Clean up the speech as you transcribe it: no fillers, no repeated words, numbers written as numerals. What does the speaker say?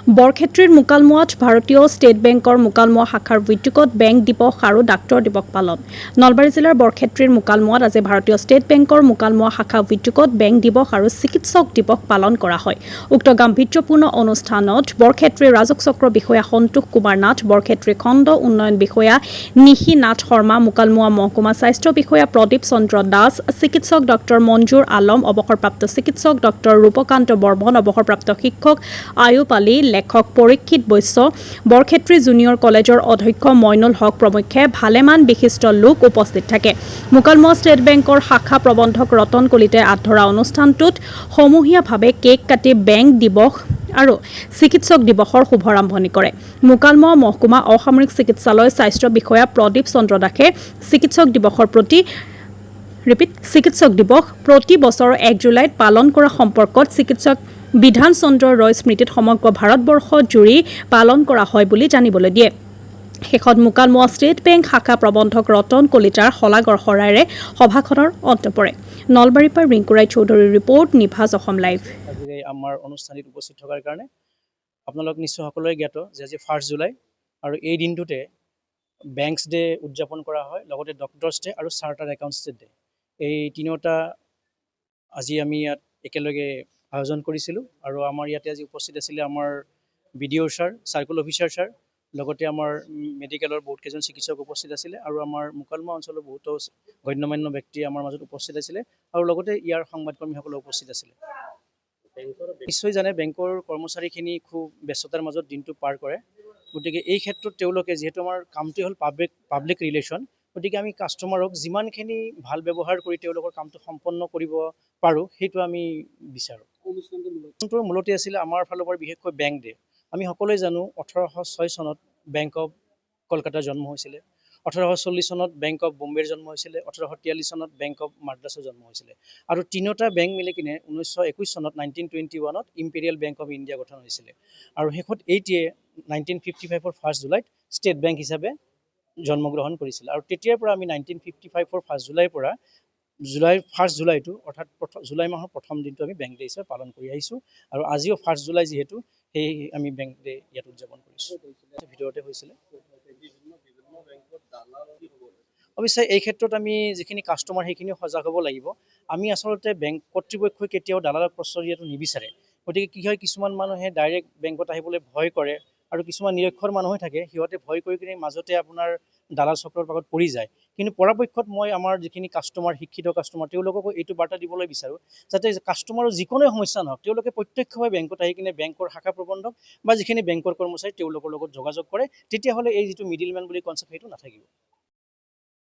বৰক্ষেত্ৰীৰ মুকালমুৱাত ভাৰতীয় ষ্টেট বেংকৰ মুকালমুৱা শাখাৰ উদ্যোগত বেংক দিৱস আৰু ডাক্তৰ দিৱস পালন। নলবাৰী জিলাৰ বৰক্ষেত্ৰীৰ মুকালমুৱাত আজি ভাৰতীয় ষ্টেট বেংকৰ মুকালমুৱা শাখা উদ্যোগত বেংক দিৱস আৰু চিকিৎসক দিৱস পালন কৰা হয়। উক্ত গাম্ভীৰ্যপূৰ্ণ অনুষ্ঠানত বৰক্ষেত্ৰীৰ ৰাজহ চক্ৰ বিষয়া সন্তোষ কুমাৰ নাথ, বৰক্ষেত্ৰী খণ্ড উন্নয়ন বিষয়া নিশি নাথ শৰ্মা, মুকালমুৱা মহকুমা স্বাস্থ্য বিষয়া প্ৰদীপ চন্দ্ৰ দাস, চিকিৎসক ডক্টৰ মঞ্জুৰ আলম, অৱসৰপ্ৰাপ্ত চিকিৎসক ডক্টৰ ৰূপকান্ত বৰ্মন, অৱসৰপ্ৰাপ্ত শিক্ষক আয়ুব আলী, লেখক পৰীক্ষিত বৈশ্য, বৰক্ষেত্ৰী জুনিয়ৰ কলেজৰ অধ্যক্ষ মইনুল হক প্ৰমুখ্যে ভালেমান বিশিষ্ট লোক উপস্থিত থাকে। মুকালমুৱা ষ্টেট বেংকৰ শাখা প্ৰবন্ধক ৰতন কলিতাই আধৰা অনুষ্ঠানটোত সমূহীয়াভাৱে কেক কাটি বেংক দিৱস আৰু চিকিৎসক দিৱসৰ শুভাৰম্ভণি কৰে। মুকালমুৱা মহকুমা অসামৰিক চিকিৎসালয় স্বাস্থ্য বিষয়া প্ৰদীপ চন্দ্ৰ দাসে চিকিৎসক দিৱস প্ৰতি বছৰ 1 জুলাইত পালন কৰা সম্পৰ্কত চিকিৎসক বিধান চন্দ্ৰ ৰয় স্মৃতিত সমগ্ৰ ভাৰতবৰ্ষ জুৰি পালন কৰা হয় বুলি জানিবলৈ দিয়ে। শেষত মুকালমুৱা ষ্টেট বেংক শাখা প্ৰবন্ধক ৰতন কলিতাৰ শলাগৰ শৰাইৰে সভাখনৰ অন্ত পৰে। নলবাৰীৰ পৰা ৰিংকুৰাই চৌধুৰীৰ ৰিপৰ্ট, নিভাজ অসম লাইভ। আমাৰ অনুষ্ঠানত উপস্থিত থকাৰ কাৰণে আপোনালোক নিশ্চয় সকলোৱে জ্ঞাত যে আজি 1 জুলাই আৰু এই দিনটোতে বেংকছ ডে উদযাপন কৰা হয়, লগতে ডক্টৰ্ছ ডে আৰু চাৰ্টাৰ্ড একাউণ্টছ ডে। এই তিনিওটা আজি আমি ইয়াত একেলগে আয়োজন কৰিছিলোঁ আৰু আমাৰ ইয়াতে আজি উপস্থিত আছিলে আমাৰ BDO sir, circle officer sir, লগতে আমাৰ মেডিকেলৰ বহুতকেইজন চিকিৎসক উপস্থিত আছিলে আৰু আমাৰ মুকালমুৱা অঞ্চলৰ বহুতো গণ্যমান্য ব্যক্তি আমাৰ মাজত উপস্থিত আছিলে আৰু লগতে ইয়াৰ সংবাদকৰ্মীসকলো উপস্থিত আছিলে। নিশ্চয় জানে বেংকৰ কৰ্মচাৰীখিনি খুব ব্যস্ততাৰ মাজত দিনটো পাৰ কৰে, গতিকে এই ক্ষেত্ৰত তেওঁলোকে যিহেতু আমাৰ কামটোৱে হ'ল পাব্লিক ৰিলেশ্যন, গতিকে আমি কাষ্টমাৰক যিমানখিনি ভাল ব্যৱহাৰ কৰি তেওঁলোকৰ কামটো সম্পন্ন কৰিব পাৰোঁ সেইটো আমি বিচাৰোঁ। অনুষ্ঠানটোৰ মূলতে আছিলে আমাৰ ফালৰ পৰা বিশেষকৈ বেংক ডে। আমি সকলোৱে জানো 1806 চনত বেংক অফ কলকাতাৰ জন্ম হৈছিলে, 1840 চনত বেংক অফ বম্বেৰ জন্ম হৈছিলে, 1843 চনত বেংক অফ মাদ্ৰাছৰ জন্ম হৈছিলে আৰু তিনিওটা বেংক মিলি কিনে 1921 চনত 1921ত ইম্পেৰিয়েল বেংক অফ ইণ্ডিয়া গঠন হৈছিলে আৰু শেষত এইটিয়ে 1955ৰ 1 জুলাইত ষ্টেট বেংক হিচাপে জন্মগ্ৰহণ কৰিছিল আৰু তেতিয়াৰ পৰা আমি 1955ৰ 1 জুলাইৰ পৰা 1 জুলাইটো অৰ্থাৎ জুলাই মাহৰ প্ৰথম দিনটো আমি বেংক ডে হিচাপে পালন কৰি আহিছোঁ আৰু আজিও 1 জুলাই যিহেতু সেই আমি বেংক ডে ইয়াত উদযাপন কৰিছোঁ। ভিতৰতে হৈছিলে। অৱশ্যে এই ক্ষেত্ৰত আমি যিখিনি কাষ্টমাৰ সেইখিনিও সজাগ হ'ব লাগিব। আমি আচলতে বেংক কৰ্তৃপক্ষই কেতিয়াও দালালক প্ৰশ্ৰয় দিয়াটো নিবিচাৰে, গতিকে কি হয় কিছুমান মানুহে ডাইৰেক্ট বেংকত আহিবলৈ ভয় কৰে আৰু কিছুমান নিৰক্ষৰ মানুহে থাকে, সিহঁতে ভয় কৰি কিনে মাজতে আপোনাৰ দালাল চক্ৰৰ পাকত পৰি যায়। কিন্তু পৰাপক্ষত মই আমাৰ যিখিনি কাষ্টমাৰ, শিক্ষিত কাষ্টমাৰ, তেওঁলোককো এইটো বাৰ্তা দিবলৈ বিচাৰোঁ যাতে কাষ্টমাৰৰ যিকোনো সমস্যা নহওক তেওঁলোকে প্ৰত্যক্ষভাৱে বেংকত আহি কিনে বেংকৰ শাখা প্ৰবন্ধক বা যিখিনি বেংকৰ কৰ্মচাৰী তেওঁলোকৰ লগত যোগাযোগ কৰে, তেতিয়াহ'লে এই যিটো মিডিলমেন বুলি কনচেপ্ট সেইটো নাথাকিব।